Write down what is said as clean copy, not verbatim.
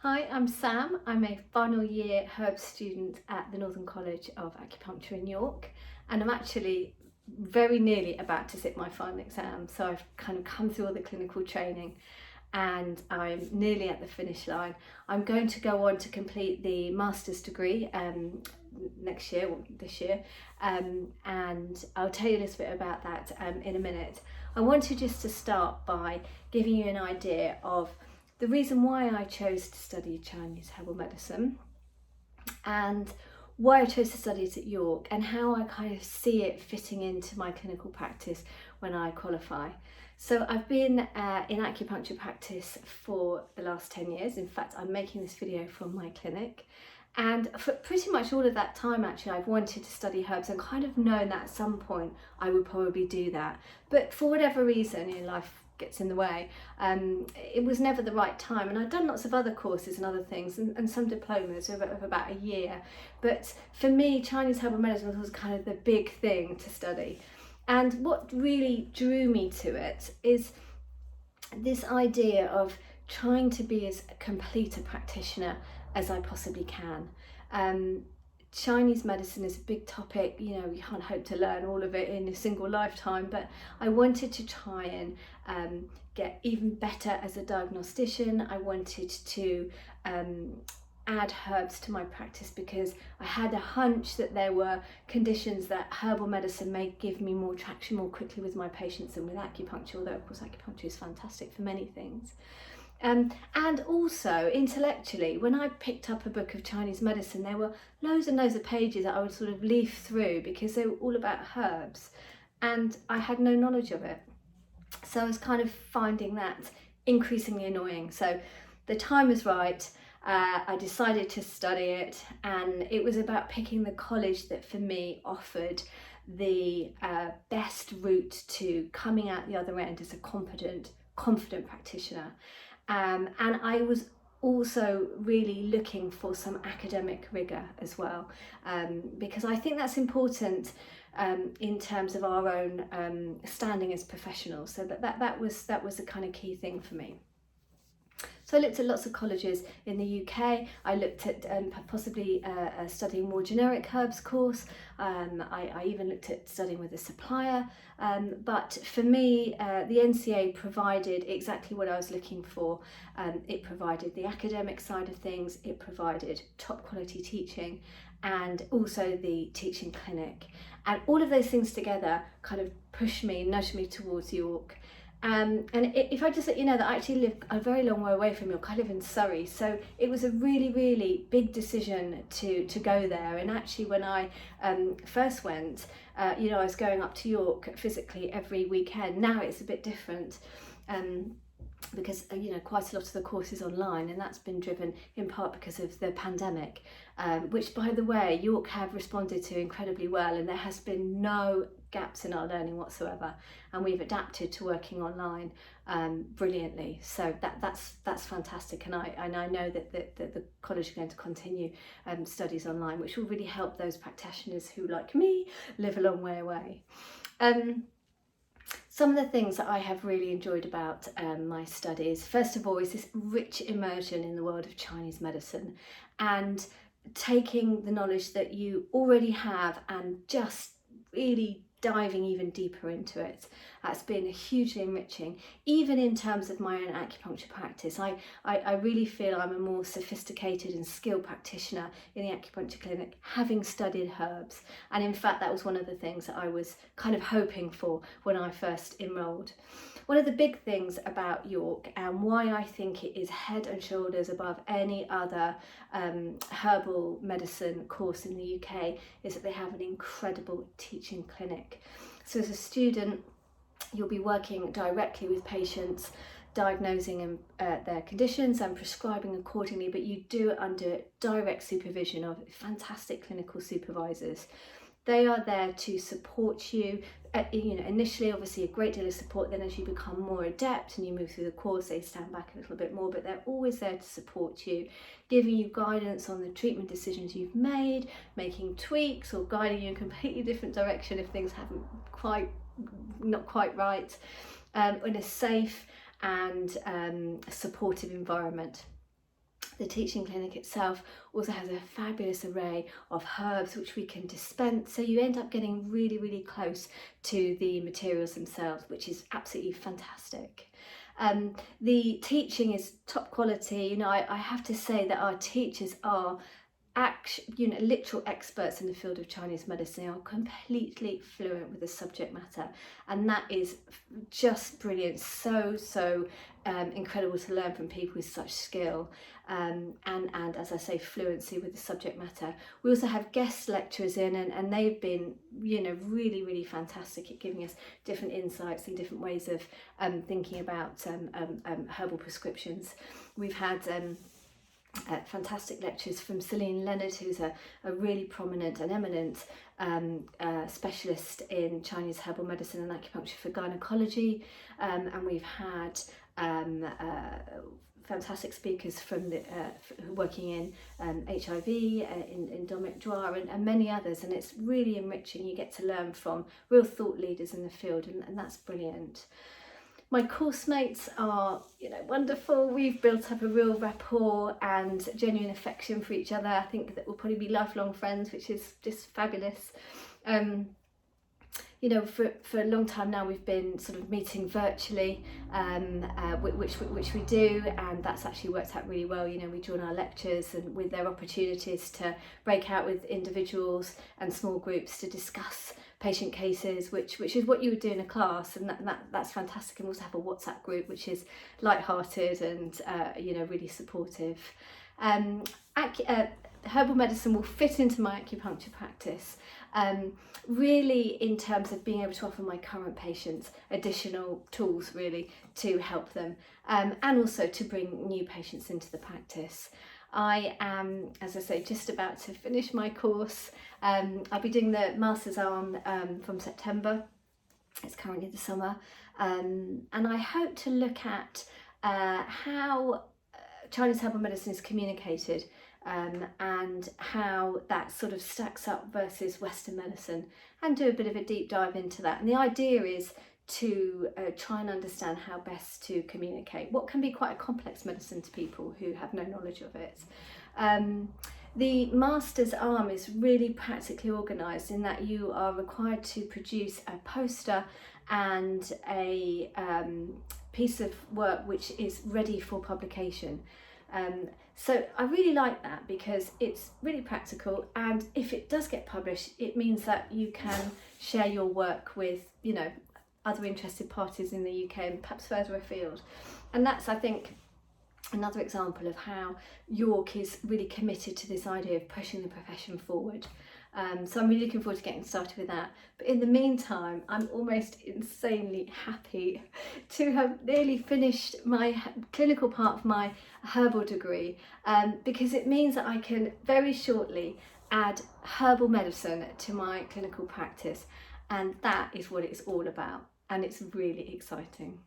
Hi, I'm Sam. I'm a final year herb student at the Northern College of Acupuncture in York, and I'm actually very nearly about to sit my final exam. So I've kind of come through all the clinical training and I'm nearly at the finish line. I'm going to go on to complete the master's degree next year, or this year, and I'll tell you a little bit about that in a minute. I wanted just to start by giving you an idea of the reason why I chose to study Chinese herbal medicine and why I chose to study it at York and how I kind of see it fitting into my clinical practice when I qualify. So I've been in acupuncture practice for the last 10 years. In fact, I'm making this video from my clinic. And for pretty much all of that time, actually, I've wanted to study herbs and kind of known that at some point I would probably do that. But for whatever reason, life gets in the way. It was never the right time, and I'd done lots of other courses and other things and some diplomas of about a year, but for me Chinese herbal medicine was kind of the big thing to study. And what really drew me to it is this idea of trying to be as complete a practitioner as I possibly can. Chinese medicine is a big topic, you can't hope to learn all of it in a single lifetime, but I wanted to try and get even better as a diagnostician. I wanted to add herbs to my practice because I had a hunch that there were conditions that herbal medicine may give me more traction more quickly with my patients than with acupuncture, although of course acupuncture is fantastic for many things. And also intellectually, when I picked up a book of Chinese medicine, there were loads and loads of pages that I would sort of leaf through because they were all about herbs and I had no knowledge of it. So I was kind of finding that increasingly annoying. So the time was right. I decided to study it, and it was about picking the college that for me offered the best route to coming out the other end as a confident practitioner. And I was also really looking for some academic rigour as well, because I think that's important in terms of our own standing as professionals. So that was the kind of key thing for me. So I looked at lots of colleges in the UK. I looked at possibly studying a more generic herbs course. I even looked at studying with a supplier. But for me, the NCA provided exactly what I was looking for. It provided the academic side of things, it provided top quality teaching, and also the teaching clinic. And all of those things together kind of pushed me, nudged me towards York. And if I just let you know that I actually live a very long way away from York, I live in Surrey, so it was a really, really big decision to go there. And actually when I first went, I was going up to York physically every weekend. Now it's a bit different. Because quite a lot of the course is online, and that's been driven in part because of the pandemic, which by the way York have responded to incredibly well, and there has been no gaps in our learning whatsoever, and we've adapted to working online brilliantly. So that's fantastic, and I know that the college are going to continue studies online, which will really help those practitioners who, like me, live a long way away. Some of the things that I have really enjoyed about my studies, first of all, is this rich immersion in the world of Chinese medicine and taking the knowledge that you already have and just really diving even deeper into it. That's been hugely enriching, even in terms of my own acupuncture practice. I really feel I'm a more sophisticated and skilled practitioner in the acupuncture clinic, having studied herbs. And in fact, that was one of the things that I was kind of hoping for when I first enrolled. One of the big things about York, and why I think it is head and shoulders above any other herbal medicine course in the UK, is that they have an incredible teaching clinic. So as a student, you'll be working directly with patients, diagnosing their conditions and prescribing accordingly, but you do it under direct supervision of fantastic clinical supervisors. They are there to support you. Initially, obviously, a great deal of support. Then as you become more adept and you move through the course, they stand back a little bit more, but they're always there to support you, giving you guidance on the treatment decisions you've made, making tweaks or guiding you in a completely different direction if things haven't not quite right, in a safe and supportive environment. The teaching clinic itself also has a fabulous array of herbs which we can dispense, so you end up getting really close to the materials themselves, which is absolutely fantastic. The teaching is top quality. You know, I have to say that our teachers are literal experts in the field of Chinese medicine. They are completely fluent with the subject matter, and that is just brilliant. So incredible to learn from people with such skill and as I say, fluency with the subject matter. We also have guest lecturers in, and they've been, you know, really fantastic at giving us different insights and different ways of thinking about herbal prescriptions. We've had fantastic lectures from Celine Leonard, who's a really prominent and eminent specialist in Chinese herbal medicine and acupuncture for gynecology, and we've had fantastic speakers from the working in HIV, in Dominic Dwyer, and many others, and it's really enriching. You get to learn from real thought leaders in the field, and that's brilliant. My course mates are, you know, wonderful. We've built up a real rapport and genuine affection for each other. I think that we'll probably be lifelong friends, which is just fabulous. You know, for a long time now we've been sort of meeting virtually, which we do, and that's actually worked out really well. You know, we join our lectures and with their opportunities to break out with individuals and small groups to discuss patient cases, which is what you would do in a class, and that's fantastic. And we also have a WhatsApp group which is light-hearted and you know, really supportive. Herbal medicine will fit into my acupuncture practice, really in terms of being able to offer my current patients additional tools really to help them, and also to bring new patients into the practice. I am, as I say, just about to finish my course. I'll be doing the Master's Arm from September. It's currently the summer, and I hope to look at how Chinese herbal medicine is communicated, and how that sort of stacks up versus Western medicine, and do a bit of a deep dive into that. And the idea is to try and understand how best to communicate what can be quite a complex medicine to people who have no knowledge of it. The Master's Arm is really practically organised in that you are required to produce a poster and a piece of work which is ready for publication. So I really like that because it's really practical, and if it does get published, it means that you can share your work with, you know, other interested parties in the UK and perhaps further afield. And that's, I think, another example of how York is really committed to this idea of pushing the profession forward. So I'm really looking forward to getting started with that. But in the meantime, I'm almost insanely happy to have nearly finished my clinical part of my herbal degree, because it means that I can very shortly add herbal medicine to my clinical practice, and that is what it's all about, and it's really exciting.